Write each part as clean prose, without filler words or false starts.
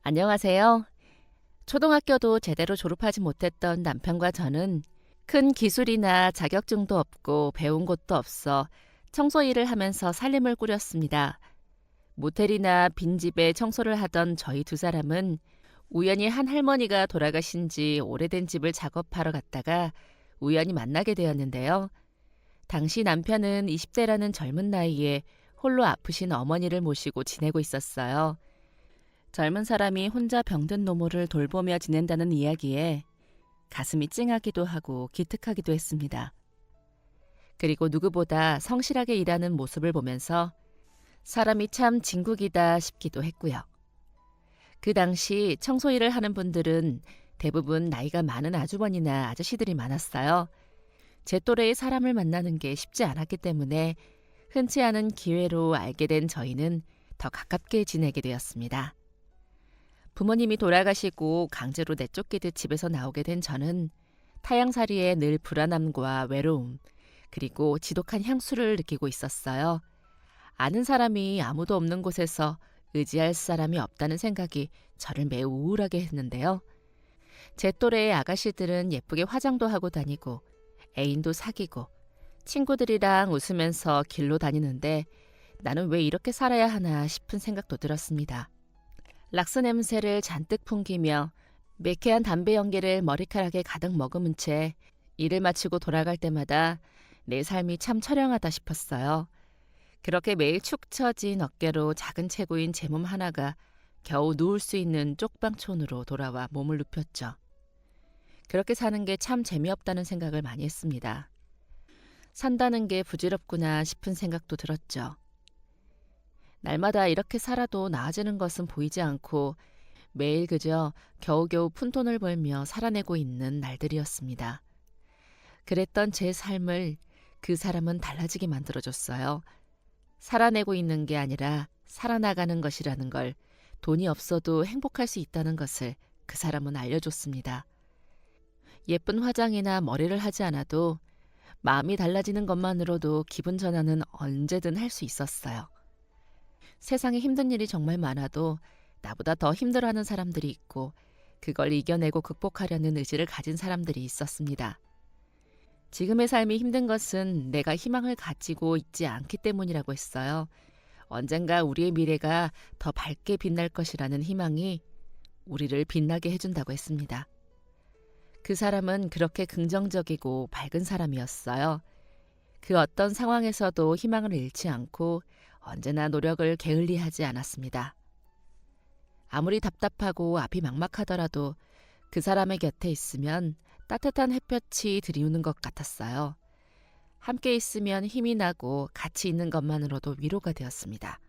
안녕하세요. 초등학교도 제대로 졸업하지 못했던 남편과 저는 큰 기술이나 자격증도 없고 배운 곳도 없어 청소 일을 하면서 살림을 꾸렸습니다. 모텔이나 빈집에 청소를 하던 저희 두 사람은 우연히 한 할머니가 돌아가신 지 오래된 집을 작업하러 갔다가 우연히 만나게 되었는데요. 당시 남편은 20대라는 젊은 나이에 홀로 아프신 어머니를 모시고 지내고 있었어요. 젊은 사람이 혼자 병든 노모를 돌보며 지낸다는 이야기에 가슴이 찡하기도 하고 기특하기도 했습니다. 그리고 누구보다 성실하게 일하는 모습을 보면서 사람이 참 진국이다 싶기도 했고요. 그 당시 청소 일을 하는 분들은 대부분 나이가 많은 아주머니나 아저씨들이 많았어요. 제 또래의 사람을 만나는 게 쉽지 않았기 때문에 흔치 않은 기회로 알게 된 저희는 더 가깝게 지내게 되었습니다. 부모님이 돌아가시고 강제로 내쫓기듯 집에서 나오게 된 저는 타향살이에 늘 불안함과 외로움, 그리고 지독한 향수를 느끼고 있었어요. 아는 사람이 아무도 없는 곳에서 의지할 사람이 없다는 생각이 저를 매우 우울하게 했는데요. 제 또래의 아가씨들은 예쁘게 화장도 하고 다니고 애인도 사귀고 친구들이랑 웃으면서 길로 다니는데 나는 왜 이렇게 살아야 하나 싶은 생각도 들었습니다. 락스 냄새를 잔뜩 풍기며 매캐한 담배 연기를 머리카락에 가득 머금은 채 일을 마치고 돌아갈 때마다 내 삶이 참 처량하다 싶었어요. 그렇게 매일 축 처진 어깨로 작은 체구인 제 몸 하나가 겨우 누울 수 있는 쪽방촌으로 돌아와 몸을 눕혔죠. 그렇게 사는 게 참 재미없다는 생각을 많이 했습니다. 산다는 게 부질없구나 싶은 생각도 들었죠. 날마다 이렇게 살아도 나아지는 것은 보이지 않고 매일 그저 겨우겨우 푼돈을 벌며 살아내고 있는 날들이었습니다. 그랬던 제 삶을 그 사람은 달라지게 만들어줬어요. 살아내고 있는 게 아니라 살아나가는 것이라는 걸, 돈이 없어도 행복할 수 있다는 것을 그 사람은 알려줬습니다. 예쁜 화장이나 머리를 하지 않아도 마음이 달라지는 것만으로도 기분 전환은 언제든 할 수 있었어요. 세상에 힘든 일이 정말 많아도 나보다 더 힘들어하는 사람들이 있고 그걸 이겨내고 극복하려는 의지를 가진 사람들이 있었습니다. 지금의 삶이 힘든 것은 내가 희망을 가지고 있지 않기 때문이라고 했어요. 언젠가 우리의 미래가 더 밝게 빛날 것이라는 희망이 우리를 빛나게 해준다고 했습니다. 그 사람은 그렇게 긍정적이고 밝은 사람이었어요. 그 어떤 상황에서도 희망을 잃지 않고 언제나 노력을 게을리하지 않았습니다. 아무리 답답하고 앞이 막막하더라도 그 사람의 곁에 있으면 따뜻한 햇볕이 드리우는 것 같았어요. 함께 있으면 힘이 나고 같이 있는 것만으로도 위로가 되었습니다.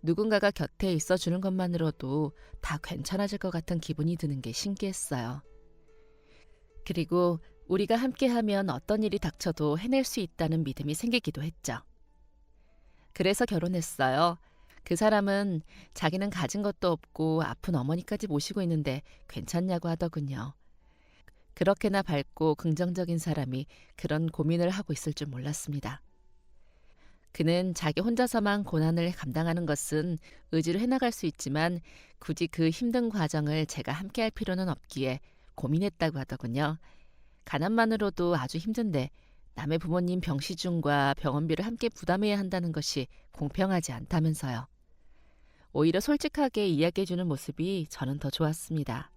누군가가 곁에 있어주는 것만으로도 다 괜찮아질 것 같은 기분이 드는 게 신기했어요. 그리고 우리가 함께하면 어떤 일이 닥쳐도 해낼 수 있다는 믿음이 생기기도 했죠. 그래서 결혼했어요. 그 사람은 자기는 가진 것도 없고 아픈 어머니까지 모시고 있는데 괜찮냐고 하더군요. 그렇게나 밝고 긍정적인 사람이 그런 고민을 하고 있을 줄 몰랐습니다. 그는 자기 혼자서만 고난을 감당하는 것은 의지로 해나갈 수 있지만 굳이 그 힘든 과정을 제가 함께할 필요는 없기에 고민했다고 하더군요. 가난만으로도 아주 힘든데 남의 부모님 병시중과 병원비를 함께 부담해야 한다는 것이 공평하지 않다면서요. 오히려 솔직하게 이야기해주는 모습이 저는 더 좋았습니다.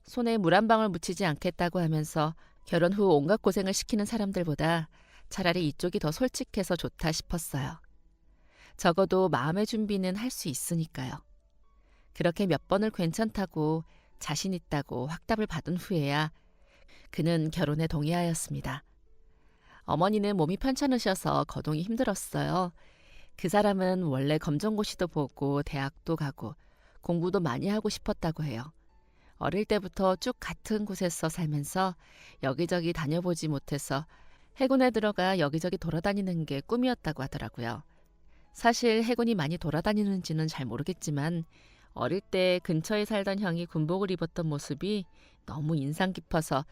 손에 물 한 방울 묻히지 않겠다고 하면서 결혼 후 온갖 고생을 시키는 사람들보다 차라리 이쪽이 더 솔직해서 좋다 싶었어요. 적어도 마음의 준비는 할 수 있으니까요. 그렇게 몇 번을 괜찮다고 자신 있다고 확답을 받은 후에야 그는 결혼에 동의하였습니다. 어머니는 몸이 편찮으셔서 거동이 힘들었어요. 그 사람은 원래 검정고시도 보고 대학도 가고 공부도 많이 하고 싶었다고 해요. 어릴 때부터 쭉 같은 곳에서 살면서 여기저기 다녀보지 못해서 해군에 들어가 여기저기 돌아다니는 게 꿈이었다고 하더라고요. 사실 해군이 많이 돌아다니는지는 잘 모르겠지만 어릴 때 근처에 살던 형이 군복을 입었던 모습이 너무 인상 깊어서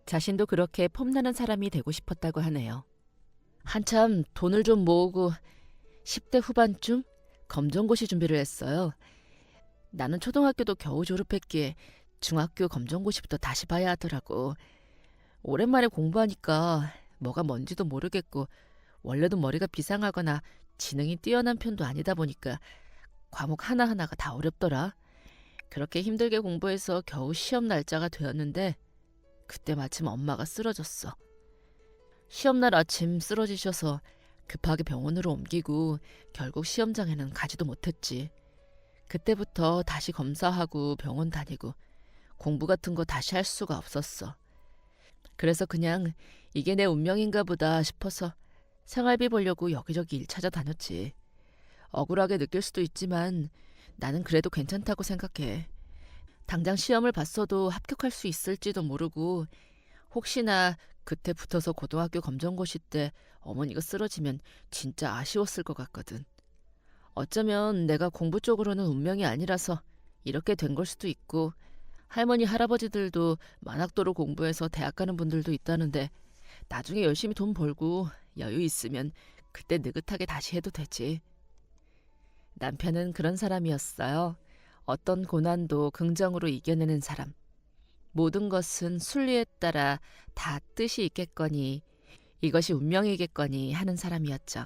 자신도 그렇게 폼나는 사람이 되고 싶었다고 하네요. 한참 돈을 좀 모으고 10대 후반쯤 검정고시 준비를 했어요. 나는 초등학교도 겨우 졸업했기에 중학교 검정고시부터 다시 봐야 하더라고. 오랜만에 공부하니까 뭐가 뭔지도 모르겠고 원래도 머리가 비상하거나 지능이 뛰어난 편도 아니다 보니까 과목 하나하나가 다 어렵더라. 그렇게 힘들게 공부해서 겨우 시험 날짜가 되었는데 그때 마침 엄마가 쓰러졌어. 시험날 아침 쓰러지셔서 급하게 병원으로 옮기고 결국 시험장에는 가지도 못했지. 그때부터 다시 검사하고 병원 다니고 공부 같은 거 다시 할 수가 없었어. 그래서 그냥 이게 내 운명인가 보다 싶어서 생활비 벌려고 여기저기 일 찾아다녔지. 억울하게 느낄 수도 있지만 나는 그래도 괜찮다고 생각해. 당장 시험을 봤어도 합격할 수 있을지도 모르고 혹시나 그때 붙어서 고등학교 검정고시 때 어머니가 쓰러지면 진짜 아쉬웠을 것 같거든. 어쩌면 내가 공부 쪽으로는 운명이 아니라서 이렇게 된 걸 수도 있고 할머니 할아버지들도 만학도로 공부해서 대학 가는 분들도 있다는데 나중에 열심히 돈 벌고 여유 있으면 그때 느긋하게 다시 해도 되지. 남편은 그런 사람이었어요. 어떤 고난도 긍정으로 이겨내는 사람. 모든 것은 순리에 따라 다 뜻이 있겠거니 이것이 운명이겠거니 하는 사람이었죠.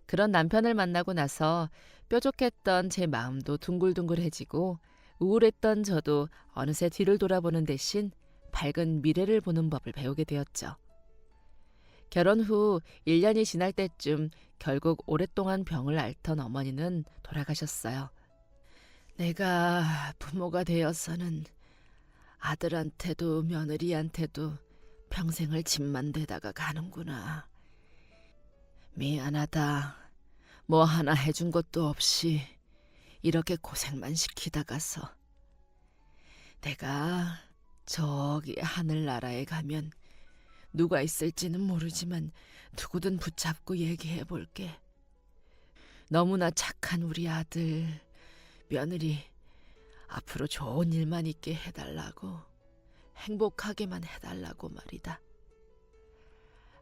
그런 남편을 만나고 나서 뾰족했던 제 마음도 둥글둥글해지고 우울했던 저도 어느새 뒤를 돌아보는 대신 밝은 미래를 보는 법을 배우게 되었죠. 결혼 후 1년이 지날 때쯤 결국 오랫동안 병을 앓던 어머니는 돌아가셨어요. 내가 부모가 되어서는 아들한테도 며느리한테도 평생을 짐만 대다가 가는구나. 미안하다. 뭐 하나 해준 것도 없이 이렇게 고생만 시키다가서. 내가 저기 하늘나라에 가면 누가 있을지는 모르지만 누구든 붙잡고 얘기해 볼게. 너무나 착한 우리 아들, 며느리 앞으로 좋은 일만 있게 해달라고, 행복하게만 해달라고 말이다.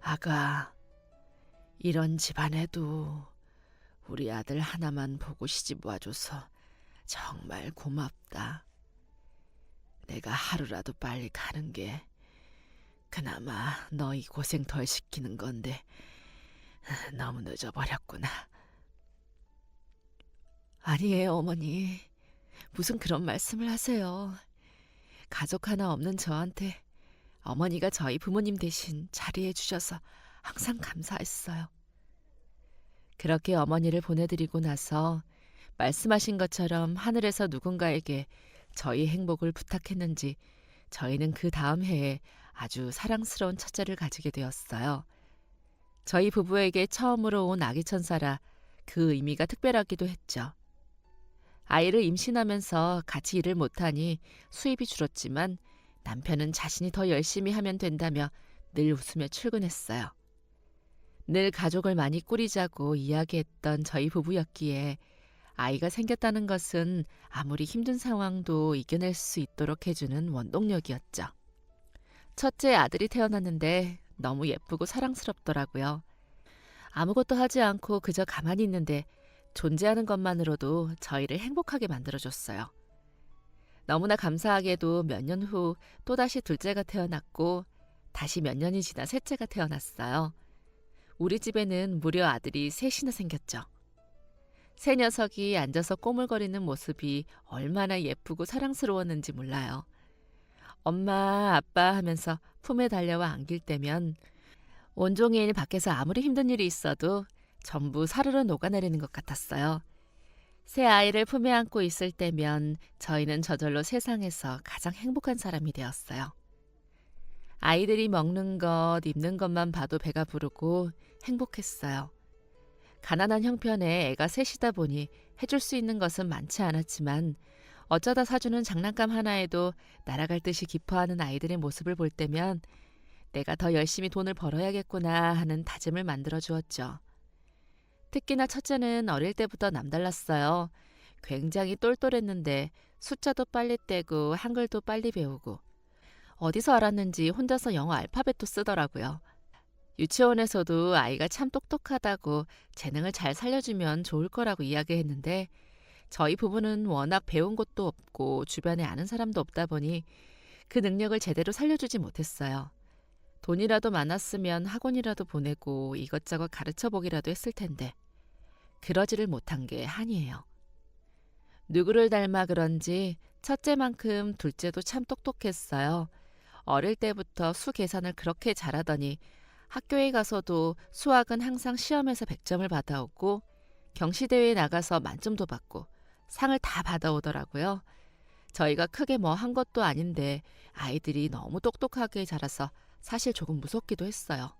아가, 이런 집안에도 우리 아들 하나만 보고 시집 와줘서 정말 고맙다. 내가 하루라도 빨리 가는 게 그나마 너희 고생 덜 시키는 건데 너무 늦어버렸구나. 아니에요, 어머니. 무슨 그런 말씀을 하세요. 가족 하나 없는 저한테 어머니가 저희 부모님 대신 자리해 주셔서 항상 감사했어요. 그렇게 어머니를 보내드리고 나서 말씀하신 것처럼 하늘에서 누군가에게 저희 행복을 부탁했는지 저희는 그 다음 해에 아주 사랑스러운 첫째를 가지게 되었어요. 저희 부부에게 처음으로 온 아기 천사라 그 의미가 특별하기도 했죠. 아이를 임신하면서 같이 일을 못하니 수입이 줄었지만 남편은 자신이 더 열심히 하면 된다며 늘 웃으며 출근했어요. 늘 가족을 많이 꾸리자고 이야기했던 저희 부부였기에 아이가 생겼다는 것은 아무리 힘든 상황도 이겨낼 수 있도록 해주는 원동력이었죠. 첫째 아들이 태어났는데 너무 예쁘고 사랑스럽더라고요. 아무것도 하지 않고 그저 가만히 있는데 존재하는 것만으로도 저희를 행복하게 만들어줬어요. 너무나 감사하게도 몇 년 후 또다시 둘째가 태어났고 다시 몇 년이 지나 셋째가 태어났어요. 우리 집에는 무려 아들이 셋이나 생겼죠. 새 녀석이 앉아서 꼬물거리는 모습이 얼마나 예쁘고 사랑스러웠는지 몰라요. 엄마, 아빠 하면서 품에 달려와 안길 때면 온종일 밖에서 아무리 힘든 일이 있어도 전부 사르르 녹아내리는 것 같았어요. 새 아이를 품에 안고 있을 때면 저희는 저절로 세상에서 가장 행복한 사람이 되었어요. 아이들이 먹는 것, 입는 것만 봐도 배가 부르고 행복했어요. 가난한 형편에 애가 셋이다 보니 해줄 수 있는 것은 많지 않았지만 어쩌다 사주는 장난감 하나에도 날아갈 듯이 기뻐하는 아이들의 모습을 볼 때면 내가 더 열심히 돈을 벌어야겠구나 하는 다짐을 만들어 주었죠. 특히나 첫째는 어릴 때부터 남달랐어요. 굉장히 똘똘했는데 숫자도 빨리 떼고 한글도 빨리 배우고 어디서 알았는지 혼자서 영어 알파벳도 쓰더라고요. 유치원에서도 아이가 참 똑똑하다고 재능을 잘 살려주면 좋을 거라고 이야기했는데 저희 부부는 워낙 배운 것도 없고 주변에 아는 사람도 없다 보니 그 능력을 제대로 살려주지 못했어요. 돈이라도 많았으면 학원이라도 보내고 이것저것 가르쳐 보기라도 했을 텐데 그러지를 못한 게 한이에요. 누구를 닮아 그런지 첫째만큼 둘째도 참 똑똑했어요. 어릴 때부터 수 계산을 그렇게 잘하더니 학교에 가서도 수학은 항상 시험에서 100점을 받아오고 경시대회에 나가서 만점도 받고 상을 다 받아오더라고요. 저희가 크게 뭐 한 것도 아닌데 아이들이 너무 똑똑하게 자라서 사실 조금 무섭기도 했어요.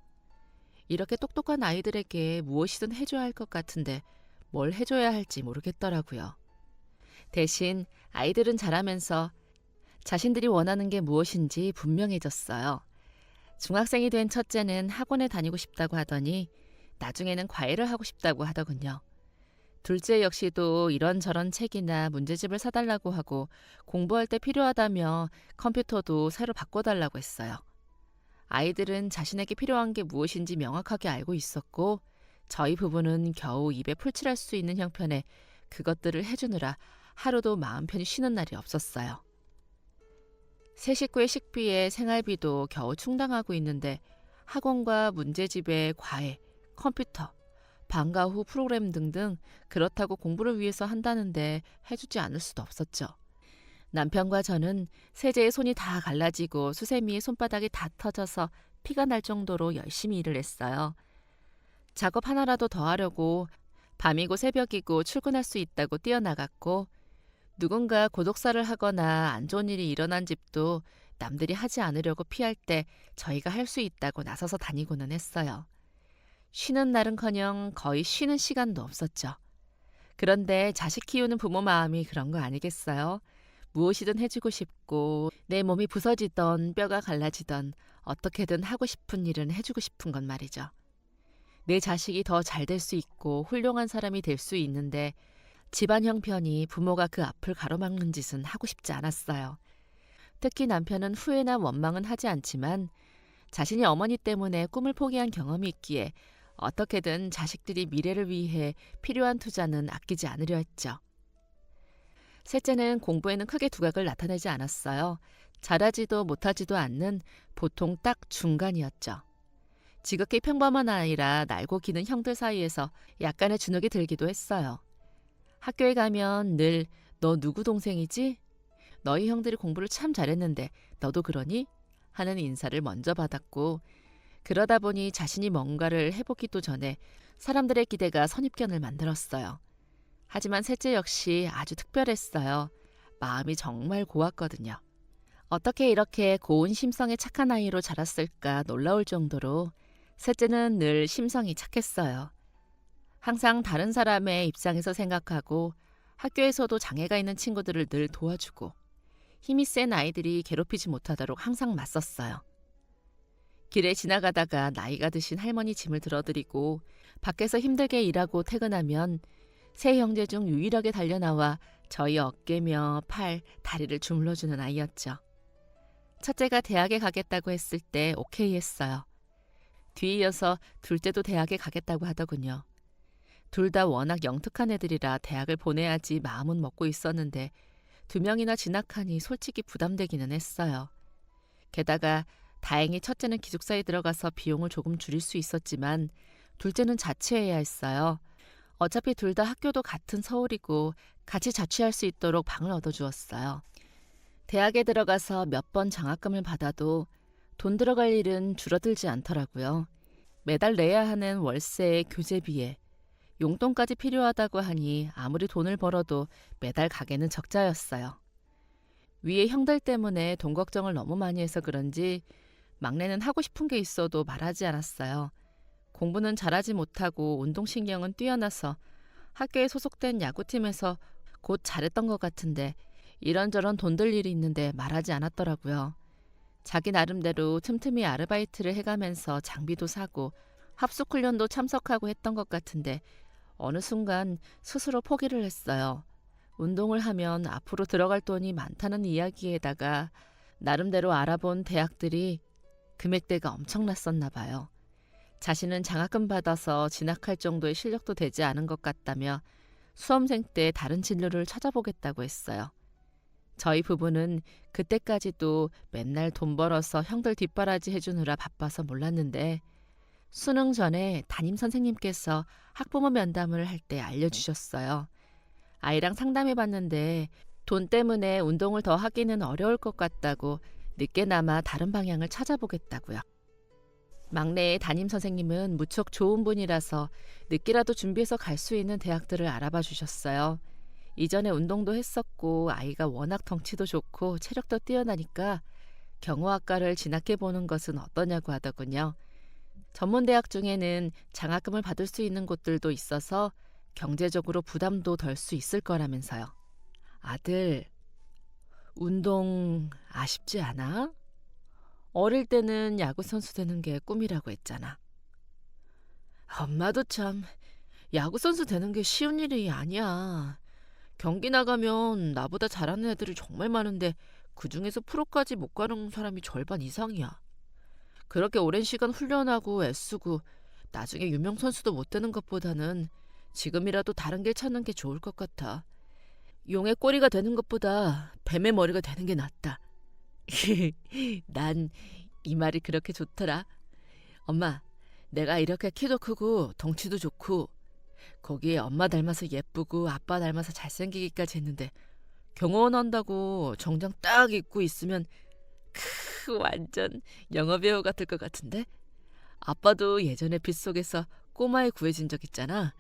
이렇게 똑똑한 아이들에게 무엇이든 해줘야 할 것 같은데 뭘 해줘야 할지 모르겠더라고요. 대신 아이들은 자라면서 자신들이 원하는 게 무엇인지 분명해졌어요. 중학생이 된 첫째는 학원에 다니고 싶다고 하더니 나중에는 과외를 하고 싶다고 하더군요. 둘째 역시도 이런저런 책이나 문제집을 사달라고 하고 공부할 때 필요하다며 컴퓨터도 새로 바꿔달라고 했어요. 아이들은 자신에게 필요한 게 무엇인지 명확하게 알고 있었고 저희 부부는 겨우 입에 풀칠할 수 있는 형편에 그것들을 해주느라 하루도 마음 편히 쉬는 날이 없었어요. 세 식구의 식비에 생활비도 겨우 충당하고 있는데 학원과 문제집에 과외, 컴퓨터, 방과 후 프로그램 등등 그렇다고 공부를 위해서 한다는데 해주지 않을 수도 없었죠. 남편과 저는 세제의 손이 다 갈라지고 수세미의 손바닥이 다 터져서 피가 날 정도로 열심히 일을 했어요. 작업 하나라도 더 하려고 밤이고 새벽이고 출근할 수 있다고 뛰어나갔고 누군가 고독사를 하거나 안 좋은 일이 일어난 집도 남들이 하지 않으려고 피할 때 저희가 할 수 있다고 나서서 다니고는 했어요. 쉬는 날은커녕 거의 쉬는 시간도 없었죠. 그런데 자식 키우는 부모 마음이 그런 거 아니겠어요? 무엇이든 해주고 싶고 내 몸이 부서지던 뼈가 갈라지던 어떻게든 하고 싶은 일은 해주고 싶은 건 말이죠. 내 자식이 더 잘 될 수 있고 훌륭한 사람이 될 수 있는데 집안 형편이 부모가 그 앞을 가로막는 짓은 하고 싶지 않았어요. 특히 남편은 후회나 원망은 하지 않지만 자신이 어머니 때문에 꿈을 포기한 경험이 있기에 어떻게든 자식들이 미래를 위해 필요한 투자는 아끼지 않으려 했죠. 셋째는 공부에는 크게 두각을 나타내지 않았어요. 잘하지도 못하지도 않는 보통 딱 중간이었죠. 지극히 평범한 아이라 날고 기는 형들 사이에서 약간의 주눅이 들기도 했어요. 학교에 가면 늘 너 누구 동생이지? 너희 형들이 공부를 참 잘했는데 너도 그러니? 하는 인사를 먼저 받았고 그러다 보니 자신이 뭔가를 해보기도 전에 사람들의 기대가 선입견을 만들었어요. 하지만 셋째 역시 아주 특별했어요. 마음이 정말 고왔거든요. 어떻게 이렇게 고운 심성의 착한 아이로 자랐을까 놀라울 정도로 셋째는 늘 심성이 착했어요. 항상 다른 사람의 입장에서 생각하고 학교에서도 장애가 있는 친구들을 늘 도와주고 힘이 센 아이들이 괴롭히지 못하도록 항상 맞섰어요. 길에 지나가다가 나이가 드신 할머니 짐을 들어드리고 밖에서 힘들게 일하고 퇴근하면 세 형제 중 유일하게 달려나와 저희 어깨며 팔, 다리를 주물러주는 아이였죠. 첫째가 대학에 가겠다고 했을 때 오케이 했어요. 뒤이어서 둘째도 대학에 가겠다고 하더군요. 둘 다 워낙 영특한 애들이라 대학을 보내야지 마음은 먹고 있었는데 2명이나 진학하니 솔직히 부담되기는 했어요. 게다가 다행히 첫째는 기숙사에 들어가서 비용을 조금 줄일 수 있었지만 둘째는 자취해야 했어요. 어차피 둘 다 학교도 같은 서울이고 같이 자취할 수 있도록 방을 얻어주었어요. 대학에 들어가서 몇 번 장학금을 받아도 돈 들어갈 일은 줄어들지 않더라고요. 매달 내야 하는 월세에 교재비에 용돈까지 필요하다고 하니 아무리 돈을 벌어도 매달 가게는 적자였어요. 위에 형들 때문에 돈 걱정을 너무 많이 해서 그런지 막내는 하고 싶은 게 있어도 말하지 않았어요. 공부는 잘하지 못하고 운동신경은 뛰어나서 학교에 소속된 야구팀에서 곧 잘했던 것 같은데 이런저런 돈 들 일이 있는데 말하지 않았더라고요. 자기 나름대로 틈틈이 아르바이트를 해가면서 장비도 사고 합숙훈련도 참석하고 했던 것 같은데 어느 순간 스스로 포기를 했어요. 운동을 하면 앞으로 들어갈 돈이 많다는 이야기에다가 나름대로 알아본 대학들이 금액대가 엄청났었나 봐요. 자신은 장학금 받아서 진학할 정도의 실력도 되지 않은 것 같다며 수험생 때 다른 진로를 찾아보겠다고 했어요. 저희 부부는 그때까지도 맨날 돈 벌어서 형들 뒷바라지 해주느라 바빠서 몰랐는데 수능 전에 담임 선생님께서 학부모 면담을 할 때 알려주셨어요. 아이랑 상담해봤는데 돈 때문에 운동을 더 하기는 어려울 것 같다고 늦게나마 다른 방향을 찾아보겠다고요. 막내의 담임 선생님은 무척 좋은 분이라서 늦게라도 준비해서 갈 수 있는 대학들을 알아봐 주셨어요. 이전에 운동도 했었고 아이가 워낙 덩치도 좋고 체력도 뛰어나니까 경호학과를 진학해보는 것은 어떠냐고 하더군요. 전문대학 중에는 장학금을 받을 수 있는 곳들도 있어서 경제적으로 부담도 덜 수 있을 거라면서요. 아들, 운동 아쉽지 않아? 어릴 때는 야구선수 되는 게 꿈이라고 했잖아. 엄마도 참 야구선수 되는 게 쉬운 일이 아니야. 경기 나가면 나보다 잘하는 애들이 정말 많은데 그중에서 프로까지 못 가는 사람이 절반 이상이야. 그렇게 오랜 시간 훈련하고 애쓰고 나중에 유명 선수도 못 되는 것보다는 지금이라도 다른 길 찾는 게 좋을 것 같아. 용의 꼬리가 되는 것보다 뱀의 머리가 되는 게 낫다. 난 이 말이 그렇게 좋더라. 엄마, 내가 이렇게 키도 크고 덩치도 좋고 거기에 엄마 닮아서 예쁘고 아빠 닮아서 잘생기기까지 했는데 경호원 한다고 정장 딱 입고 있으면 완전 영화배우 같을 것 같은데? 아빠도 예전에 빗속에서 꼬마에 구해준 적 있잖아.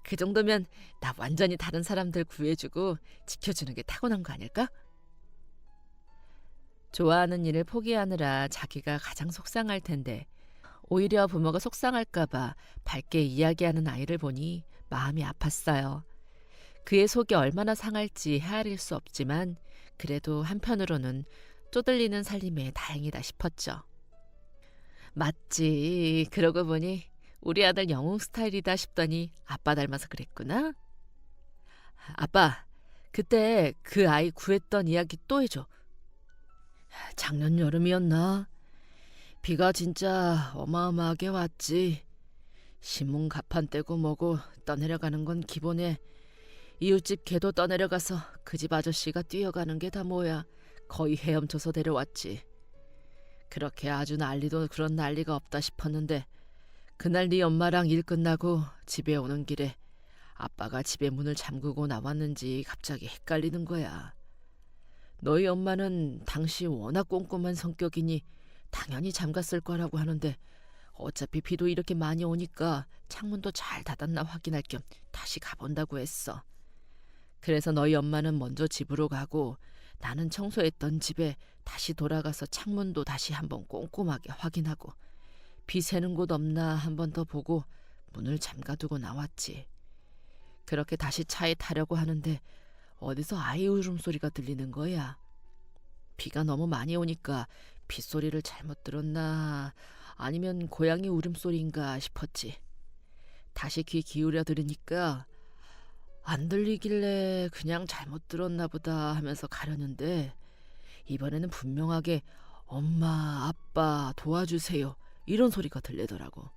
그 정도면 나 완전히 다른 사람들 구해주고 지켜주는 게 타고난 거 아닐까? 좋아하는 일을 포기하느라 자기가 가장 속상할 텐데 오히려 부모가 속상할까 봐 밝게 이야기하는 아이를 보니 마음이 아팠어요. 그의 속이 얼마나 상할지 헤아릴 수 없지만 그래도 한편으로는 쪼들리는 살림에 다행이다 싶었죠. 맞지. 그러고 보니 우리 아들 영웅 스타일이다 싶더니 아빠 닮아서 그랬구나. 아빠, 그때 그 아이 구했던 이야기 또 해줘. 작년 여름이었나? 비가 진짜 어마어마하게 왔지. 신문 가판 떼고 뭐고 떠내려가는 건 기본에 이웃집 개도 떠내려가서 그 집 아저씨가 뛰어가는 게 다 뭐야. 거의 헤엄쳐서 데려왔지. 그렇게 아주 난리도 그런 난리가 없다 싶었는데 그날 네 엄마랑 일 끝나고 집에 오는 길에 아빠가 집에 문을 잠그고 나왔는지 갑자기 헷갈리는 거야. 너희 엄마는 당시 워낙 꼼꼼한 성격이니 당연히 잠갔을 거라고 하는데 어차피 비도 이렇게 많이 오니까 창문도 잘 닫았나 확인할 겸 다시 가본다고 했어. 그래서 너희 엄마는 먼저 집으로 가고 나는 청소했던 집에 다시 돌아가서 창문도 다시 한번 꼼꼼하게 확인하고 비 새는 곳 없나 한 번 더 보고 문을 잠가두고 나왔지. 그렇게 다시 차에 타려고 하는데 어디서 아이 울음소리가 들리는 거야. 비가 너무 많이 오니까 빗소리를 잘못 들었나 아니면 고양이 울음소리인가 싶었지. 다시 귀 기울여 들으니까 안 들리길래 그냥 잘못 들었나 보다 하면서 가려는데 이번에는 분명하게 엄마, 아빠 도와주세요 이런 소리가 들리더라고.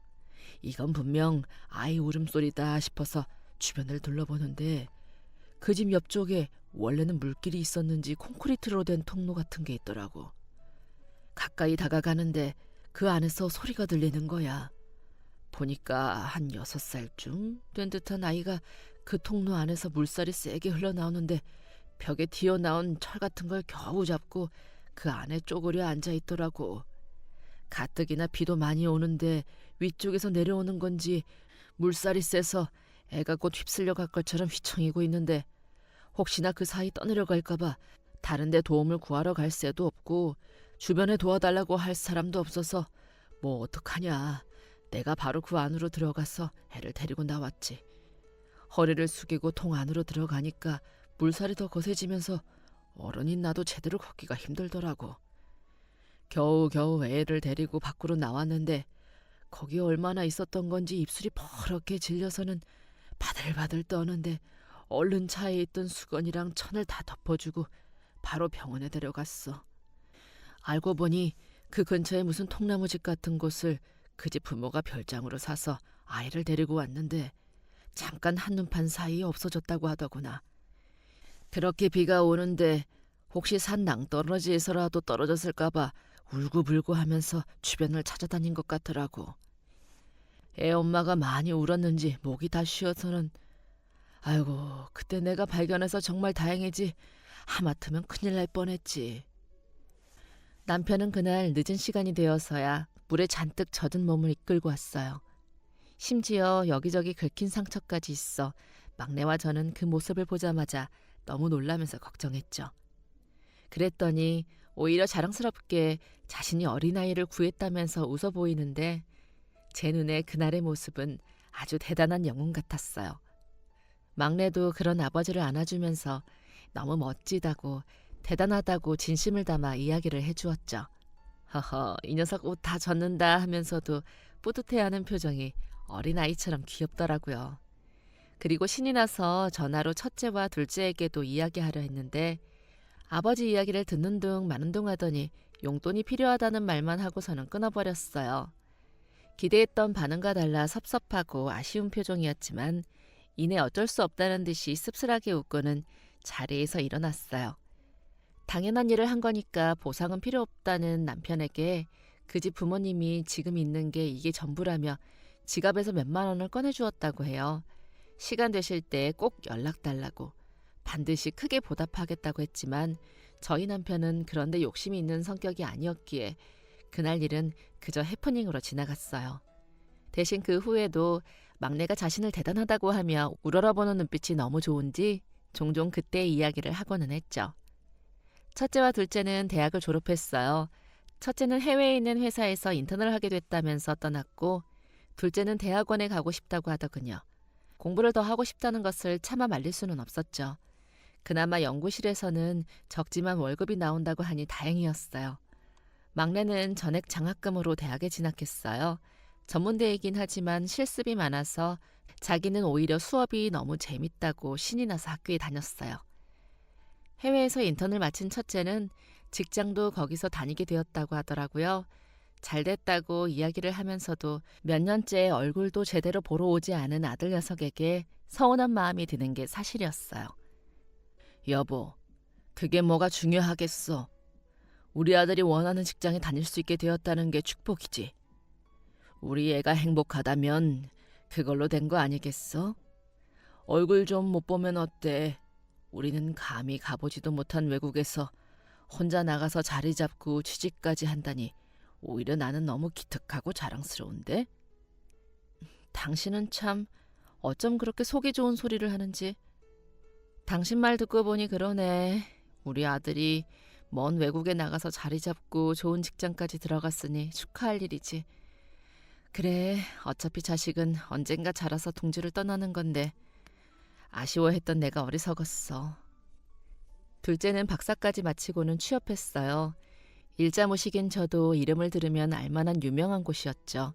이건 분명 아이 울음소리다 싶어서 주변을 둘러보는데 그 집 옆쪽에 원래는 물길이 있었는지 콘크리트로 된 통로 같은 게 있더라고. 가까이 다가가는데 그 안에서 소리가 들리는 거야. 보니까 한 6살쯤 된 듯한 아이가 그 통로 안에서 물살이 세게 흘러나오는데 벽에 튀어나온 철 같은 걸 겨우 잡고 그 안에 쪼그려 앉아있더라고. 가뜩이나 비도 많이 오는데 위쪽에서 내려오는 건지 물살이 세서 애가 곧 휩쓸려 갈 것처럼 휘청이고 있는데 혹시나 그 사이 떠내려갈까 봐 다른 데 도움을 구하러 갈 새도 없고 주변에 도와달라고 할 사람도 없어서 뭐 어떡하냐. 내가 바로 그 안으로 들어가서 애를 데리고 나왔지. 허리를 숙이고 통 안으로 들어가니까 물살이 더 거세지면서 어른인 나도 제대로 걷기가 힘들더라고. 겨우겨우 애를 데리고 밖으로 나왔는데 거기 얼마나 있었던 건지 입술이 퍼렇게 질려서는 바들바들 떠는데 얼른 차에 있던 수건이랑 천을 다 덮어주고 바로 병원에 데려갔어. 알고 보니 그 근처에 무슨 통나무집 같은 곳을 그 집 부모가 별장으로 사서 아이를 데리고 왔는데 잠깐 한눈판 사이에 없어졌다고 하더구나. 그렇게 비가 오는데 혹시 산 낭떠러지에서라도 떨어졌을까봐 울고불고 하면서 주변을 찾아다닌 것 같더라고. 애 엄마가 많이 울었는지 목이 다 쉬어서는 아이고 그때 내가 발견해서 정말 다행이지 하마터면 큰일 날 뻔했지. 남편은 그날 늦은 시간이 되어서야 물에 잔뜩 젖은 몸을 이끌고 왔어요. 심지어 여기저기 긁힌 상처까지 있어 막내와 저는 그 모습을 보자마자 너무 놀라면서 걱정했죠. 그랬더니 오히려 자랑스럽게 자신이 어린아이를 구했다면서 웃어 보이는데 제 눈에 그날의 모습은 아주 대단한 영웅 같았어요. 막내도 그런 아버지를 안아주면서 너무 멋지다고 대단하다고 진심을 담아 이야기를 해주었죠. 허허, 이 녀석 옷 다 젖는다 하면서도 뿌듯해하는 표정이 어린아이처럼 귀엽더라고요. 그리고 신이 나서 전화로 첫째와 둘째에게도 이야기하려 했는데 아버지 이야기를 듣는 둥 마는 둥 하더니 용돈이 필요하다는 말만 하고서는 끊어버렸어요. 기대했던 반응과 달라 섭섭하고 아쉬운 표정이었지만 이내 어쩔 수 없다는 듯이 씁쓸하게 웃고는 자리에서 일어났어요. 당연한 일을 한 거니까 보상은 필요 없다는 남편에게 그 집 부모님이 지금 있는 게 이게 전부라며 지갑에서 몇만 원을 꺼내주었다고 해요. 시간 되실 때 꼭 연락 달라고 반드시 크게 보답하겠다고 했지만 저희 남편은 그런데 욕심이 있는 성격이 아니었기에 그날 일은 그저 해프닝으로 지나갔어요. 대신 그 후에도 막내가 자신을 대단하다고 하며 우러러보는 눈빛이 너무 좋은지 종종 그때의 이야기를 하고는 했죠. 첫째와 둘째는 대학을 졸업했어요. 첫째는 해외에 있는 회사에서 인턴을 하게 됐다면서 떠났고 둘째는 대학원에 가고 싶다고 하더군요. 공부를 더 하고 싶다는 것을 차마 말릴 수는 없었죠. 그나마 연구실에서는 적지만 월급이 나온다고 하니 다행이었어요. 막내는 전액 장학금으로 대학에 진학했어요. 전문대이긴 하지만 실습이 많아서 자기는 오히려 수업이 너무 재밌다고 신이 나서 학교에 다녔어요. 해외에서 인턴을 마친 첫째는 직장도 거기서 다니게 되었다고 하더라고요. 잘 됐다고 이야기를 하면서도 몇 년째 얼굴도 제대로 보러 오지 않은 아들 녀석에게 서운한 마음이 드는 게 사실이었어요. 여보, 그게 뭐가 중요하겠어. 우리 아들이 원하는 직장에 다닐 수 있게 되었다는 게 축복이지. 우리 애가 행복하다면 그걸로 된 거 아니겠어? 얼굴 좀 못 보면 어때? 우리는 감히 가보지도 못한 외국에서 혼자 나가서 자리 잡고 취직까지 한다니 오히려 나는 너무 기특하고 자랑스러운데? 당신은 참 어쩜 그렇게 속이 좋은 소리를 하는지. 당신 말 듣고 보니 그러네. 우리 아들이 먼 외국에 나가서 자리 잡고 좋은 직장까지 들어갔으니 축하할 일이지. 그래, 어차피 자식은 언젠가 자라서 둥지를 떠나는 건데 아쉬워했던 내가 어리석었어. 둘째는 박사까지 마치고는 취업했어요. 일자무식인 저도 이름을 들으면 알만한 유명한 곳이었죠.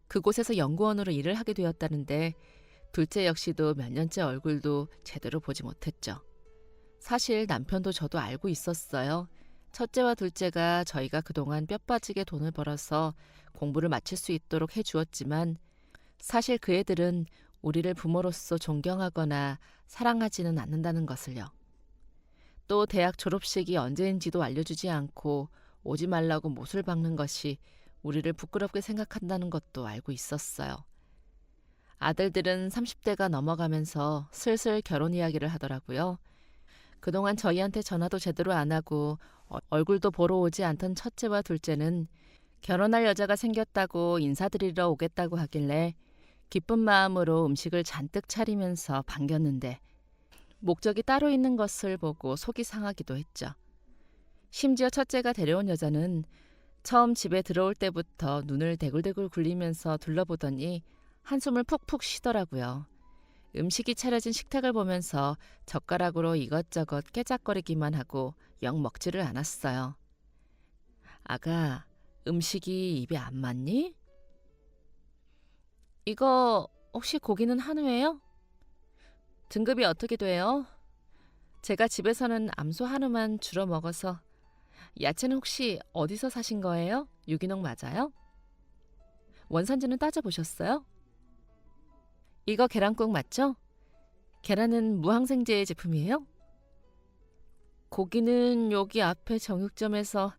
그곳에서 연구원으로 일을 하게 되었다는데 둘째 역시도 몇 년째 얼굴도 제대로 보지 못했죠. 사실 남편도 저도 알고 있었어요. 첫째와 둘째가 저희가 그동안 뼈 빠지게 돈을 벌어서 공부를 마칠 수 있도록 해주었지만 사실 그 애들은 우리를 부모로서 존경하거나 사랑하지는 않는다는 것을요. 또 대학 졸업식이 언제인지도 알려주지 않고 오지 말라고 못을 박는 것이 우리를 부끄럽게 생각한다는 것도 알고 있었어요. 아들들은 30대가 넘어가면서 슬슬 결혼 이야기를 하더라고요. 그동안 저희한테 전화도 제대로 안 하고 얼굴도 보러 오지 않던 첫째와 둘째는 결혼할 여자가 생겼다고 인사드리러 오겠다고 하길래 기쁜 마음으로 음식을 잔뜩 차리면서 반겼는데 목적이 따로 있는 것을 보고 속이 상하기도 했죠. 심지어 첫째가 데려온 여자는 처음 집에 들어올 때부터 눈을 대굴대굴 굴리면서 둘러보더니 한숨을 푹푹 쉬더라고요. 음식이 차려진 식탁을 보면서 젓가락으로 이것저것 깨작거리기만 하고 영 먹지를 않았어요. 아가, 음식이 입에 안 맞니? 이거 혹시 고기는 한우예요? 등급이 어떻게 돼요? 제가 집에서는 암소 한우만 주로 먹어서. 야채는 혹시 어디서 사신 거예요? 유기농 맞아요? 원산지는 따져보셨어요? 이거 계란국 맞죠? 계란은 무항생제 제품이에요? 고기는 여기 앞에 정육점에서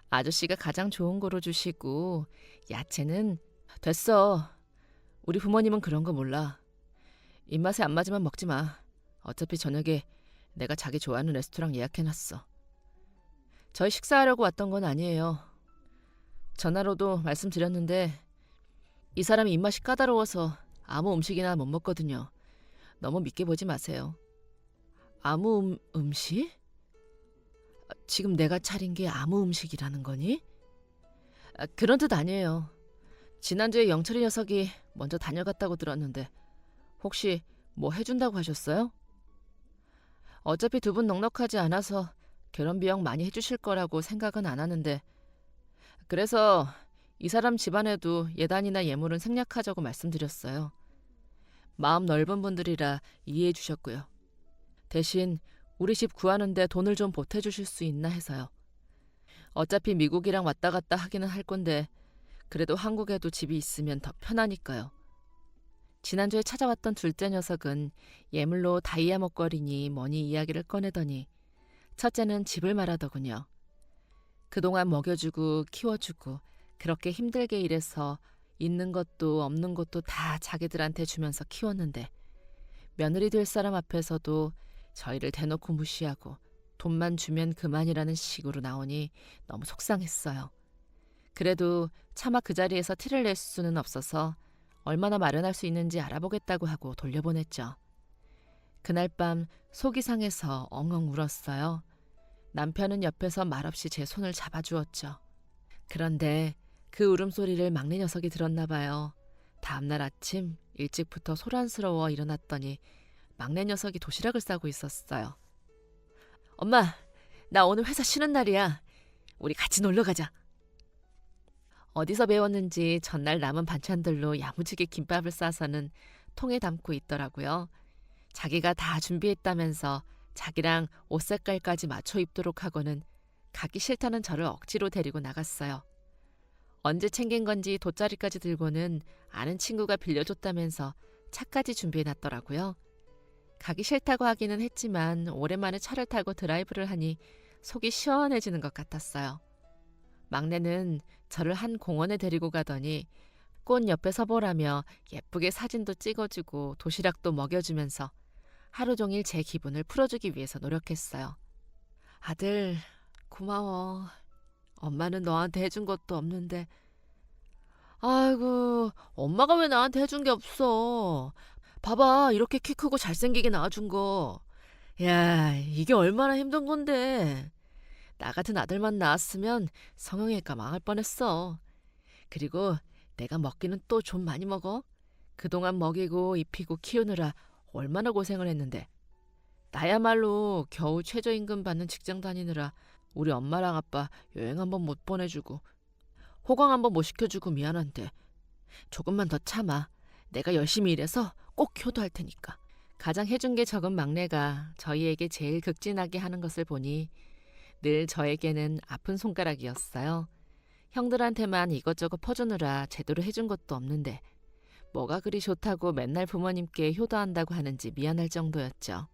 아저씨가 가장 좋은 거로 주시고 야채는 됐어. 우리 부모님은 그런 거 몰라. 입맛에 안 맞으면 먹지 마. 어차피 저녁에 내가 자기 좋아하는 레스토랑 예약해놨어. 저희 식사하려고 왔던 건 아니에요. 전화로도 말씀드렸는데 이 사람이 입맛이 까다로워서 아무 음식이나 못 먹거든요. 너무 믿게 보지 마세요. 아무 음식? 지금 내가 차린 게 아무 음식이라는 거니? 그런 뜻 아니에요. 지난주에 영철이 녀석이 먼저 다녀갔다고 들었는데 혹시 뭐 해준다고 하셨어요? 어차피 두 분 넉넉하지 않아서 결혼 비용 많이 해주실 거라고 생각은 안 하는데 그래서 이 사람 집안에도 예단이나 예물은 생략하자고 말씀드렸어요. 마음 넓은 분들이라 이해해 주셨고요. 대신 우리 집 구하는데 돈을 좀 보태주실 수 있나 해서요. 어차피 미국이랑 왔다 갔다 하기는 할 건데 그래도 한국에도 집이 있으면 더 편하니까요. 지난주에 찾아왔던 둘째 녀석은 예물로 다이아 목걸이니 뭐니 이야기를 꺼내더니 첫째는 집을 말하더군요. 그동안 먹여주고 키워주고 그렇게 힘들게 일해서 있는 것도 없는 것도 다 자기들한테 주면서 키웠는데 며느리 될 사람 앞에서도 저희를 대놓고 무시하고 돈만 주면 그만이라는 식으로 나오니 너무 속상했어요. 그래도 차마 그 자리에서 티를 낼 수는 없어서 얼마나 마련할 수 있는지 알아보겠다고 하고 돌려보냈죠. 그날 밤 속이 상해서 엉엉 울었어요. 남편은 옆에서 말없이 제 손을 잡아주었죠. 그런데 그 울음소리를 막내 녀석이 들었나 봐요. 다음날 아침 일찍부터 소란스러워 일어났더니 막내 녀석이 도시락을 싸고 있었어요. 엄마, 나 오늘 회사 쉬는 날이야. 우리 같이 놀러 가자. 어디서 배웠는지 전날 남은 반찬들로 야무지게 김밥을 싸서는 통에 담고 있더라고요. 자기가 다 준비했다면서 자기랑 옷 색깔까지 맞춰 입도록 하고는 가기 싫다는 저를 억지로 데리고 나갔어요. 언제 챙긴 건지 돗자리까지 들고는 아는 친구가 빌려줬다면서 차까지 준비해놨더라고요. 가기 싫다고 하기는 했지만 오랜만에 차를 타고 드라이브를 하니 속이 시원해지는 것 같았어요. 막내는 저를 한 공원에 데리고 가더니 꽃 옆에 서보라며 예쁘게 사진도 찍어주고 도시락도 먹여주면서 하루 종일 제 기분을 풀어주기 위해서 노력했어요. 아들, 고마워. 엄마는 너한테 해준 것도 없는데. 아이고, 엄마가 왜 나한테 해준 게 없어. 봐봐, 이렇게 키 크고 잘생기게 낳아준 거. 야, 이게 얼마나 힘든 건데. 나 같은 아들만 낳았으면 성형외과 망할 뻔했어. 그리고 내가 먹기는 또 좀 많이 먹어. 그동안 먹이고 입히고 키우느라 얼마나 고생을 했는데. 나야말로 겨우 최저임금 받는 직장 다니느라 우리 엄마랑 아빠 여행 한번 못 보내주고 호강 한번 못 시켜주고 미안한데 조금만 더 참아. 내가 열심히 일해서 꼭 효도할 테니까. 가장 해준 게 적은 막내가 저희에게 제일 극진하게 하는 것을 보니 늘 저에게는 아픈 손가락이었어요. 형들한테만 이것저것 퍼주느라 제대로 해준 것도 없는데 뭐가 그리 좋다고 맨날 부모님께 효도한다고 하는지 미안할 정도였죠.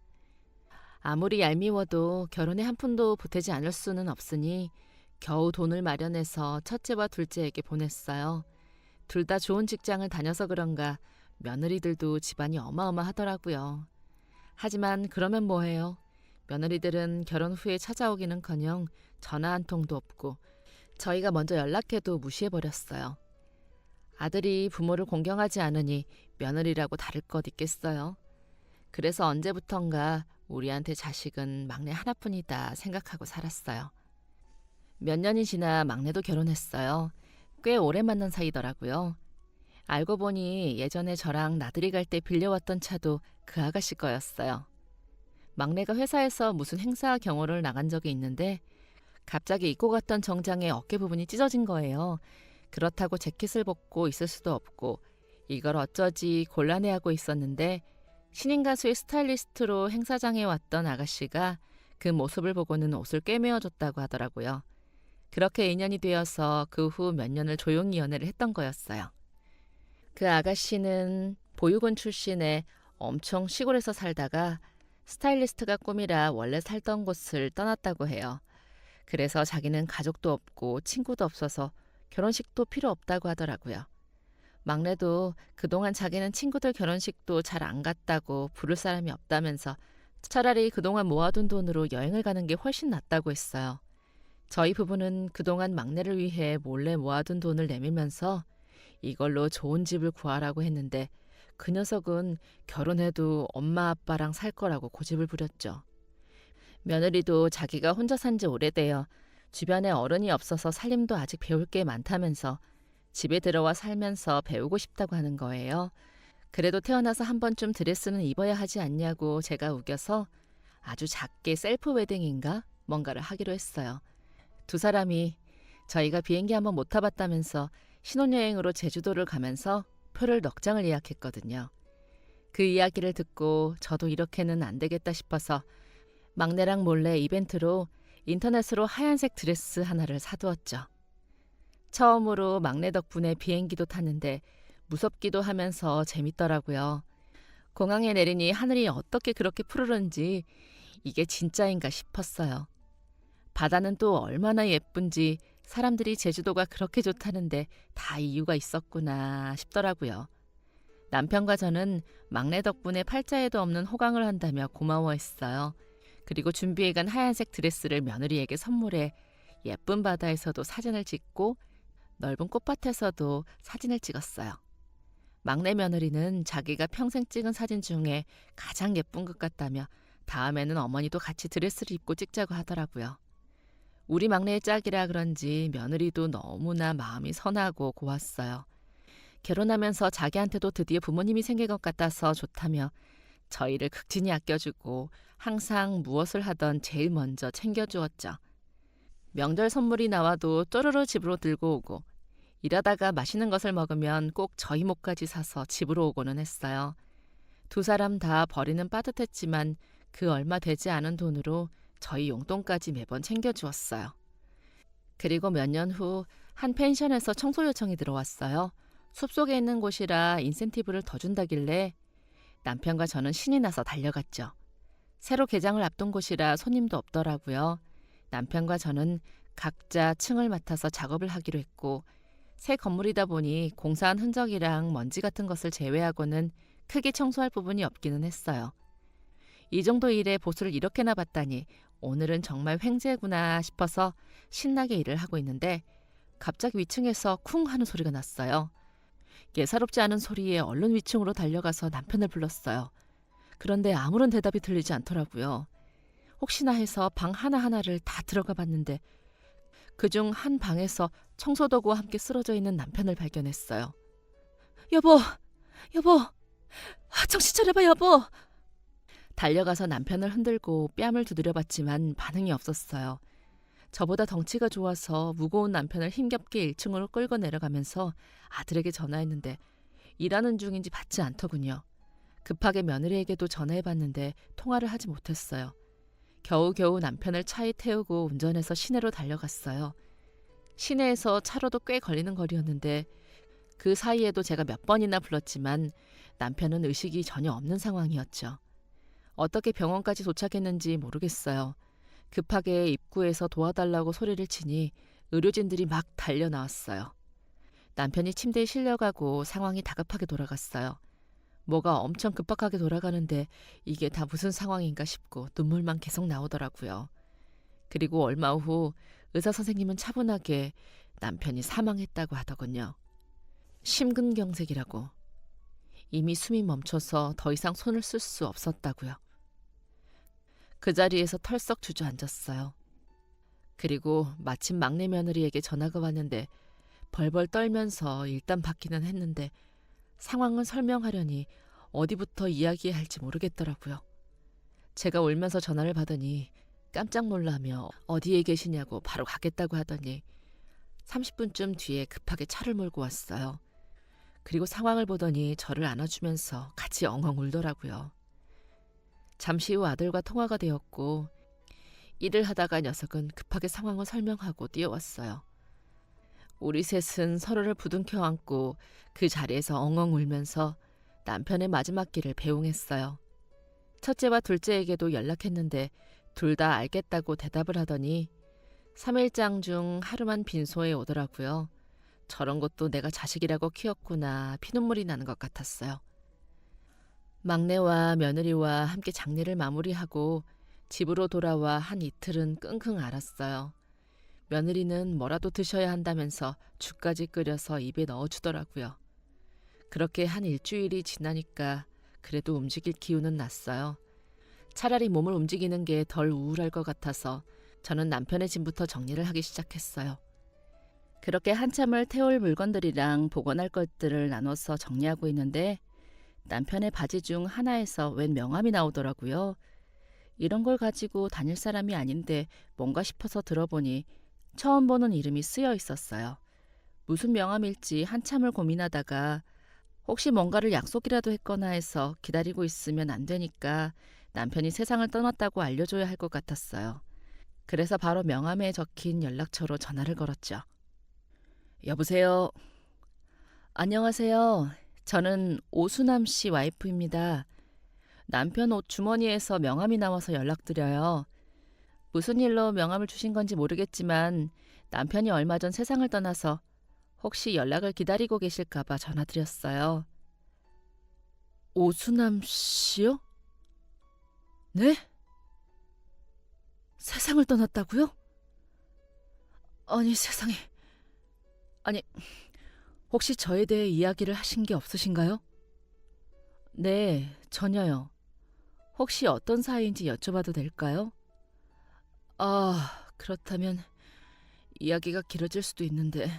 아무리 얄미워도 결혼에 한 푼도 보태지 않을 수는 없으니 겨우 돈을 마련해서 첫째와 둘째에게 보냈어요. 둘 다 좋은 직장을 다녀서 그런가 며느리들도 집안이 어마어마하더라고요. 하지만 그러면 뭐해요. 며느리들은 결혼 후에 찾아오기는커녕 전화 한 통도 없고 저희가 먼저 연락해도 무시해버렸어요. 아들이 부모를 공경하지 않으니 며느리라고 다를 것 있겠어요. 그래서 언제부턴가 우리한테 자식은 막내 하나뿐이다 생각하고 살았어요. 몇 년이 지나 막내도 결혼했어요. 꽤 오래 만난 사이더라고요. 알고 보니 예전에 저랑 나들이 갈 때 빌려왔던 차도 그 아가씨 거였어요. 막내가 회사에서 무슨 행사 경호를 나간 적이 있는데 갑자기 입고 갔던 정장의 어깨 부분이 찢어진 거예요. 그렇다고 재킷을 벗고 있을 수도 없고 이걸 어쩌지 곤란해하고 있었는데 신인 가수의 스타일리스트로 행사장에 왔던 아가씨가 그 모습을 보고는 옷을 꿰매어줬다고 하더라고요. 그렇게 인연이 되어서 그 후 몇 년을 조용히 연애를 했던 거였어요. 그 아가씨는 보육원 출신의 엄청 시골에서 살다가 스타일리스트가 꿈이라 원래 살던 곳을 떠났다고 해요. 그래서 자기는 가족도 없고 친구도 없어서 결혼식도 필요 없다고 하더라고요. 막내도 그동안 자기는 친구들 결혼식도 잘 안 갔다고 부를 사람이 없다면서 차라리 그동안 모아둔 돈으로 여행을 가는 게 훨씬 낫다고 했어요. 저희 부부는 그동안 막내를 위해 몰래 모아둔 돈을 내밀면서 이걸로 좋은 집을 구하라고 했는데 그 녀석은 결혼해도 엄마 아빠랑 살 거라고 고집을 부렸죠. 며느리도 자기가 혼자 산 지 오래되어 주변에 어른이 없어서 살림도 아직 배울 게 많다면서 집에 들어와 살면서 배우고 싶다고 하는 거예요. 그래도 태어나서 한 번쯤 드레스는 입어야 하지 않냐고 제가 우겨서 아주 작게 셀프 웨딩인가 뭔가를 하기로 했어요. 두 사람이 저희가 비행기 한번 못 타봤다면서 신혼여행으로 제주도를 가면서 표를 넉 장을 예약했거든요. 그 이야기를 듣고 저도 이렇게는 안 되겠다 싶어서 막내랑 몰래 이벤트로 인터넷으로 하얀색 드레스 하나를 사두었죠. 처음으로 막내 덕분에 비행기도 탔는데 무섭기도 하면서 재밌더라고요. 공항에 내리니 하늘이 어떻게 그렇게 푸르른지 이게 진짜인가 싶었어요. 바다는 또 얼마나 예쁜지 사람들이 제주도가 그렇게 좋다는데 다 이유가 있었구나 싶더라고요. 남편과 저는 막내 덕분에 팔자에도 없는 호강을 한다며 고마워했어요. 그리고 준비해간 하얀색 드레스를 며느리에게 선물해 예쁜 바다에서도 사진을 찍고 넓은 꽃밭에서도 사진을 찍었어요. 막내 며느리는 자기가 평생 찍은 사진 중에 가장 예쁜 것 같다며 다음에는 어머니도 같이 드레스를 입고 찍자고 하더라고요. 우리 막내의 짝이라 그런지 며느리도 너무나 마음이 선하고 고왔어요. 결혼하면서 자기한테도 드디어 부모님이 생긴 것 같아서 좋다며 저희를 극진히 아껴주고 항상 무엇을 하던 제일 먼저 챙겨주었죠. 명절 선물이 나와도 쪼르르 집으로 들고 오고 일하다가 맛있는 것을 먹으면 꼭 저희 목까지 사서 집으로 오고는 했어요. 두 사람 다 버리는 빠듯했지만 그 얼마 되지 않은 돈으로 저희 용돈까지 매번 챙겨주었어요. 그리고 몇 년 후 한 펜션에서 청소 요청이 들어왔어요. 숲속에 있는 곳이라 인센티브를 더 준다길래 남편과 저는 신이 나서 달려갔죠. 새로 개장을 앞둔 곳이라 손님도 없더라고요. 남편과 저는 각자 층을 맡아서 작업을 하기로 했고 새 건물이다 보니 공사한 흔적이랑 먼지 같은 것을 제외하고는 크게 청소할 부분이 없기는 했어요. 이 정도 일에 보수를 이렇게나 받다니 오늘은 정말 횡재구나 싶어서 신나게 일을 하고 있는데 갑자기 위층에서 쿵 하는 소리가 났어요. 예사롭지 않은 소리에 얼른 위층으로 달려가서 남편을 불렀어요. 그런데 아무런 대답이 들리지 않더라고요. 혹시나 해서 방 하나하나를 다 들어가 봤는데 그중 한 방에서 청소도구와 함께 쓰러져 있는 남편을 발견했어요. 여보, 여보, 정신 차려봐 여보. 달려가서 남편을 흔들고 뺨을 두드려봤지만 반응이 없었어요. 저보다 덩치가 좋아서 무거운 남편을 힘겹게 1층으로 끌고 내려가면서 아들에게 전화했는데 일하는 중인지 받지 않더군요. 급하게 며느리에게도 전화해봤는데 통화를 하지 못했어요. 겨우겨우 남편을 차에 태우고 운전해서 시내로 달려갔어요. 시내에서 차로도 꽤 걸리는 거리였는데 그 사이에도 제가 몇 번이나 불렀지만 남편은 의식이 전혀 없는 상황이었죠. 어떻게 병원까지 도착했는지 모르겠어요. 급하게 입구에서 도와달라고 소리를 치니 의료진들이 막 달려 나왔어요. 남편이 침대에 실려가고 상황이 다급하게 돌아갔어요. 뭐가 엄청 급박하게 돌아가는데 이게 다 무슨 상황인가 싶고 눈물만 계속 나오더라고요. 그리고 얼마 후 의사 선생님은 차분하게 남편이 사망했다고 하더군요. 심근경색이라고. 이미 숨이 멈춰서 더 이상 손을 쓸 수 없었다고요. 그 자리에서 털썩 주저앉았어요. 그리고 마침 막내 며느리에게 전화가 왔는데 벌벌 떨면서 일단 받기는 했는데 상황을 설명하려니 어디부터 이야기해야 할지 모르겠더라고요. 제가 울면서 전화를 받으니 깜짝 놀라며 어디에 계시냐고 바로 가겠다고 하더니 30분쯤 뒤에 급하게 차를 몰고 왔어요. 그리고 상황을 보더니 저를 안아주면서 같이 엉엉 울더라고요. 잠시 후 아들과 통화가 되었고 일을 하다가 녀석은 급하게 상황을 설명하고 뛰어왔어요. 우리 셋은 서로를 부둥켜 안고 그 자리에서 엉엉 울면서 남편의 마지막 길을 배웅했어요. 첫째와 둘째에게도 연락했는데 둘 다 알겠다고 대답을 하더니 3일장 중 하루만 빈소에 오더라고요. 저런 것도 내가 자식이라고 키웠구나 피눈물이 나는 것 같았어요. 막내와 며느리와 함께 장례를 마무리하고 집으로 돌아와 한 이틀은 끙끙 앓았어요. 며느리는 뭐라도 드셔야 한다면서 죽까지 끓여서 입에 넣어주더라고요. 그렇게 한 일주일이 지나니까 그래도 움직일 기운은 났어요. 차라리 몸을 움직이는 게 덜 우울할 것 같아서 저는 남편의 짐부터 정리를 하기 시작했어요. 그렇게 한참을 태울 물건들이랑 보관할 것들을 나눠서 정리하고 있는데 남편의 바지 중 하나에서 웬 명함이 나오더라고요. 이런 걸 가지고 다닐 사람이 아닌데 뭔가 싶어서 들어보니 처음 보는 이름이 쓰여 있었어요. 무슨 명함일지 한참을 고민하다가 혹시 뭔가를 약속이라도 했거나 해서 기다리고 있으면 안 되니까 남편이 세상을 떠났다고 알려줘야 할 것 같았어요. 그래서 바로 명함에 적힌 연락처로 전화를 걸었죠. 여보세요. 안녕하세요. 저는 오수남 씨 와이프입니다. 남편 옷 주머니에서 명함이 나와서 연락드려요. 무슨 일로 명함을 주신 건지 모르겠지만 남편이 얼마 전 세상을 떠나서 혹시 연락을 기다리고 계실까봐 전화드렸어요. 오수남 씨요? 네? 세상을 떠났다고요? 아니 세상에. 아니 혹시 저에 대해 이야기를 하신 게 없으신가요? 네, 전혀요. 혹시 어떤 사이인지 여쭤봐도 될까요? 그렇다면 이야기가 길어질 수도 있는데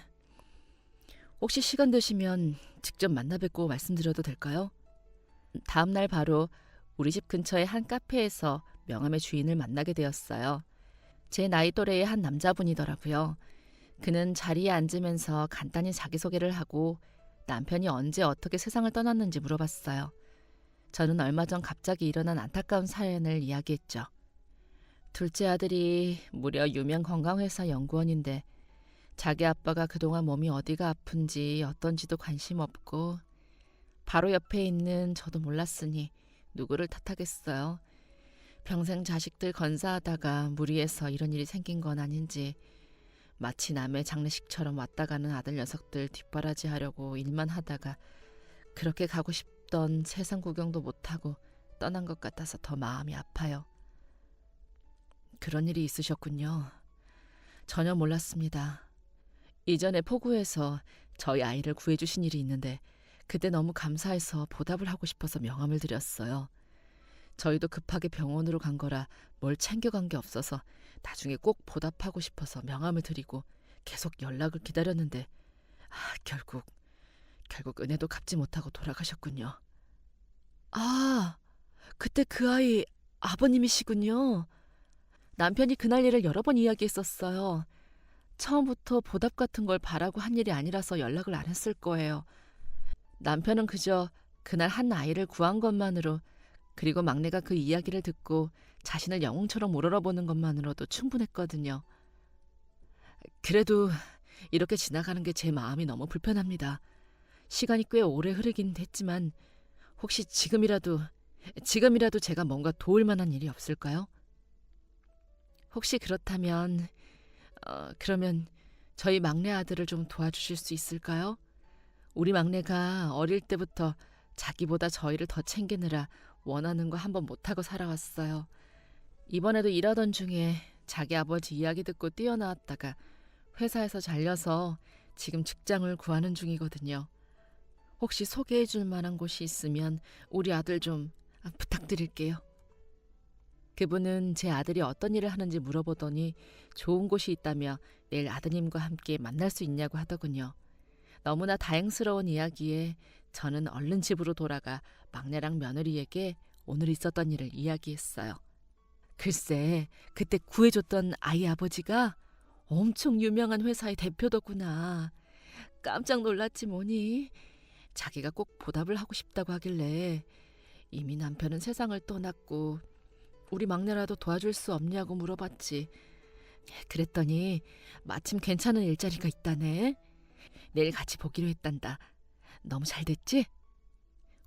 혹시 시간 되시면 직접 만나 뵙고 말씀드려도 될까요? 다음 날 바로 우리 집 근처의 한 카페에서 명함의 주인을 만나게 되었어요. 제 나이 또래의 한 남자분이더라고요. 그는 자리에 앉으면서 간단히 자기소개를 하고 남편이 언제 어떻게 세상을 떠났는지 물어봤어요. 저는 얼마 전 갑자기 일어난 안타까운 사연을 이야기했죠. 둘째 아들이 무려 유명 건강회사 연구원인데 자기 아빠가 그동안 몸이 어디가 아픈지 어떤지도 관심 없고 바로 옆에 있는 저도 몰랐으니 누구를 탓하겠어요. 평생 자식들 건사하다가 무리해서 이런 일이 생긴 건 아닌지 마치 남의 장례식처럼 왔다 가는 아들 녀석들 뒷바라지하려고 일만 하다가 그렇게 가고 싶던 세상 구경도 못하고 떠난 것 같아서 더 마음이 아파요. 그런 일이 있으셨군요. 전혀 몰랐습니다. 이전에 포구에서 저희 아이를 구해주신 일이 있는데 그때 너무 감사해서 보답을 하고 싶어서 명함을 드렸어요. 저희도 급하게 병원으로 간 거라 뭘 챙겨간 게 없어서 나중에 꼭 보답하고 싶어서 명함을 드리고 계속 연락을 기다렸는데 결국 은혜도 갚지 못하고 돌아가셨군요. 아, 그때 그 아이 아버님이시군요. 남편이 그날 일을 여러 번 이야기했었어요. 처음부터 보답 같은 걸 바라고 한 일이 아니라서 연락을 안 했을 거예요. 남편은 그저 그날 한 아이를 구한 것만으로 그리고 막내가 그 이야기를 듣고 자신을 영웅처럼 우러러보는 것만으로도 충분했거든요. 그래도 이렇게 지나가는 게 제 마음이 너무 불편합니다. 시간이 꽤 오래 흐르긴 했지만 혹시 지금이라도 제가 뭔가 도울 만한 일이 없을까요? 혹시 그렇다면 그러면 저희 막내 아들을 좀 도와주실 수 있을까요? 우리 막내가 어릴 때부터 자기보다 저희를 더 챙기느라 원하는 거 한번 못하고 살아왔어요. 이번에도 일하던 중에 자기 아버지 이야기 듣고 뛰어나왔다가 회사에서 잘려서 지금 직장을 구하는 중이거든요. 혹시 소개해 줄 만한 곳이 있으면 우리 아들 좀 부탁드릴게요. 그분은 제 아들이 어떤 일을 하는지 물어보더니 좋은 곳이 있다며 내일 아드님과 함께 만날 수 있냐고 하더군요. 너무나 다행스러운 이야기에 저는 얼른 집으로 돌아가 막내랑 며느리에게 오늘 있었던 일을 이야기했어요. 글쎄, 그때 구해줬던 아이 아버지가 엄청 유명한 회사의 대표더구나. 깜짝 놀랐지 뭐니. 자기가 꼭 보답을 하고 싶다고 하길래 이미 남편은 세상을 떠났고 우리 막내라도 도와줄 수 없냐고 물어봤지. 그랬더니 마침 괜찮은 일자리가 있다네. 내일 같이 보기로 했단다. 너무 잘 됐지?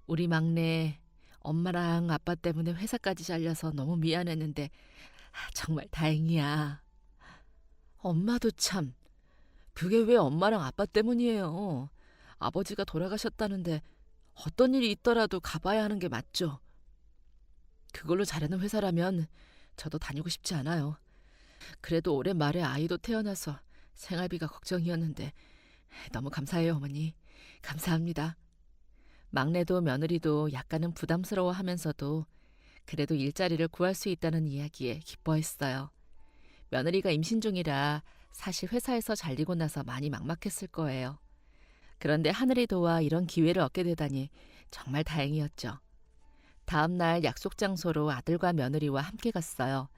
우리 막내 엄마랑 아빠 때문에 회사까지 잘려서 너무 미안했는데 정말 다행이야. 엄마도 참, 그게 왜 엄마랑 아빠 때문이에요. 아버지가 돌아가셨다는데 어떤 일이 있더라도 가봐야 하는 게 맞죠. 그걸로 잘하는 회사라면 저도 다니고 싶지 않아요. 그래도 올해 말에 아이도 태어나서 생활비가 걱정이었는데 너무 감사해요, 어머니. 감사합니다. 막내도 며느리도 약간은 부담스러워하면서도 그래도 일자리를 구할 수 있다는 이야기에 기뻐했어요. 며느리가 임신 중이라 사실 회사에서 잘리고 나서 많이 막막했을 거예요. 그런데 하늘이 도와 이런 기회를 얻게 되다니 정말 다행이었죠. 다음 날 약속 장소로 아들과 며느리와 함께 갔어요.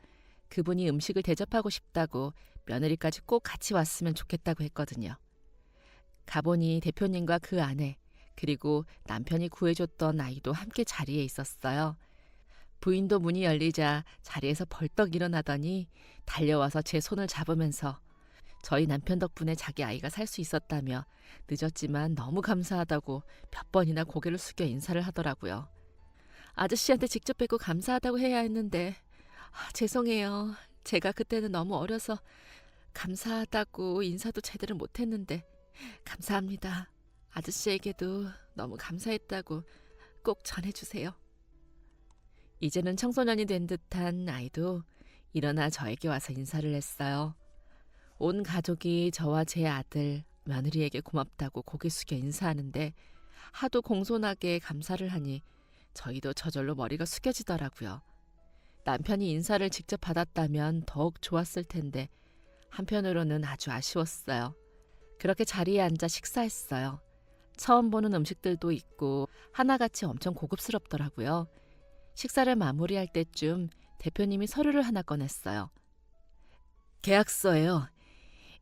그분이 음식을 대접하고 싶다고 며느리까지 꼭 같이 왔으면 좋겠다고 했거든요. 가보니 대표님과 그 아내, 그리고 남편이 구해줬던 아이도 함께 자리에 있었어요. 부인도 문이 열리자 자리에서 벌떡 일어나더니 달려와서 제 손을 잡으면서 저희 남편 덕분에 자기 아이가 살 수 있었다며 늦었지만 너무 감사하다고 몇 번이나 고개를 숙여 인사를 하더라고요. 아저씨한테 직접 뵙고 감사하다고 해야 했는데 죄송해요. 제가 그때는 너무 어려서 감사하다고 인사도 제대로 못했는데 감사합니다. 아저씨에게도 너무 감사했다고 꼭 전해주세요. 이제는 청소년이 된 듯한 아이도 일어나 저에게 와서 인사를 했어요. 온 가족이 저와 제 아들, 며느리에게 고맙다고 고개 숙여 인사하는데 하도 공손하게 감사를 하니 저희도 저절로 머리가 숙여지더라고요. 남편이 인사를 직접 받았다면 더욱 좋았을 텐데 한편으로는 아주 아쉬웠어요. 그렇게 자리에 앉아 식사했어요. 처음 보는 음식들도 있고 하나같이 엄청 고급스럽더라고요. 식사를 마무리할 때쯤 대표님이 서류를 하나 꺼냈어요. 계약서예요.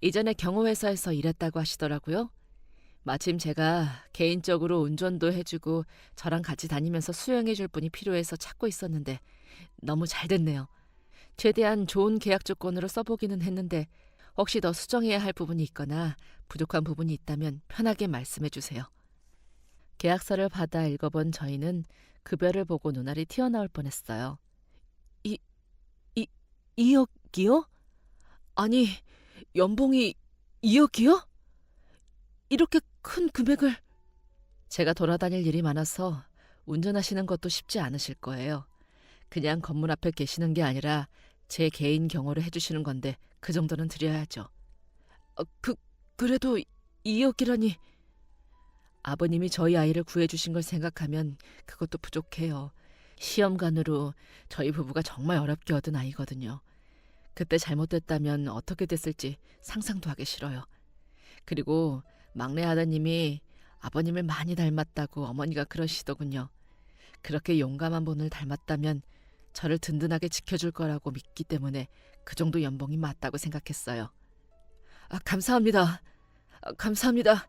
이전에 경호회사에서 일했다고 하시더라고요. 마침 제가 개인적으로 운전도 해주고 저랑 같이 다니면서 수영해줄 분이 필요해서 찾고 있었는데 너무 잘 됐네요. 최대한 좋은 계약 조건으로 써보기는 했는데 혹시 더 수정해야 할 부분이 있거나 부족한 부분이 있다면 편하게 말씀해 주세요. 계약서를 받아 읽어본 저희는 급여를 보고 눈알이 튀어나올 뻔했어요. 2억이요? 아니, 연봉이 2억이요? 이렇게 큰 금액을... 제가 돌아다닐 일이 많아서 운전하시는 것도 쉽지 않으실 거예요. 그냥 건물 앞에 계시는 게 아니라 제 개인 경호를 해주시는 건데 그 정도는 드려야죠. 그래도 2억이라니... 아버님이 저희 아이를 구해주신 걸 생각하면 그것도 부족해요. 시험관으로 저희 부부가 정말 어렵게 얻은 아이거든요. 그때 잘못됐다면 어떻게 됐을지 상상도 하기 싫어요. 그리고 막내 아드님이 아버님을 많이 닮았다고 어머니가 그러시더군요. 그렇게 용감한 분을 닮았다면 저를 든든하게 지켜줄 거라고 믿기 때문에 그 정도 연봉이 맞다고 생각했어요. 감사합니다. 감사합니다.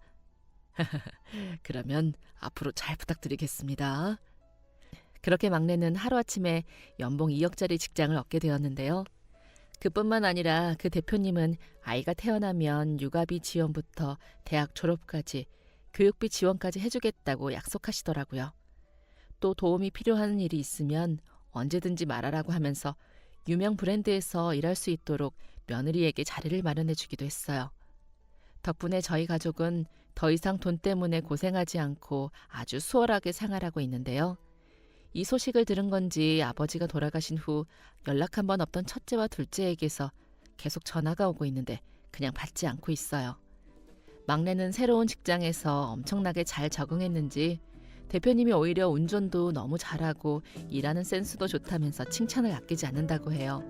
그러면 앞으로 잘 부탁드리겠습니다. 그렇게 막내는 하루아침에 연봉 2억짜리 직장을 얻게 되었는데요. 그뿐만 아니라 그 대표님은 아이가 태어나면 육아비 지원부터 대학 졸업까지 교육비 지원까지 해주겠다고 약속하시더라고요. 또 도움이 필요한 일이 있으면 언제든지 말하라고 하면서 유명 브랜드에서 일할 수 있도록 며느리에게 자리를 마련해 주기도 했어요. 덕분에 저희 가족은 더 이상 돈 때문에 고생하지 않고 아주 수월하게 생활하고 있는데요. 이 소식을 들은 건지 아버지가 돌아가신 후 연락 한 번 없던 첫째와 둘째에게서 계속 전화가 오고 있는데 그냥 받지 않고 있어요. 막내는 새로운 직장에서 엄청나게 잘 적응했는지 대표님이 오히려 운전도 너무 잘하고 일하는 센스도 좋다면서 칭찬을 아끼지 않는다고 해요.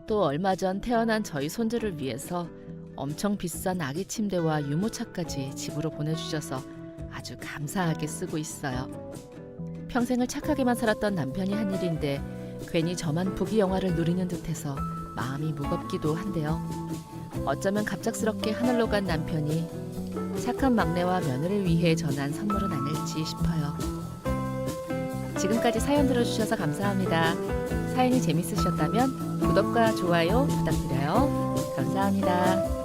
또 얼마 전 태어난 저희 손주를 위해서 엄청 비싼 아기 침대와 유모차까지 집으로 보내주셔서 아주 감사하게 쓰고 있어요. 평생을 착하게만 살았던 남편이 한 일인데 괜히 저만 부귀 영화를 누리는 듯해서 마음이 무겁기도 한데요. 어쩌면 갑작스럽게 하늘로 간 남편이 착한 막내와 며느리를 위해 전한 선물은 아닐지 싶어요. 지금까지 사연 들어주셔서 감사합니다. 사연이 재밌으셨다면 구독과 좋아요 부탁드려요. 감사합니다.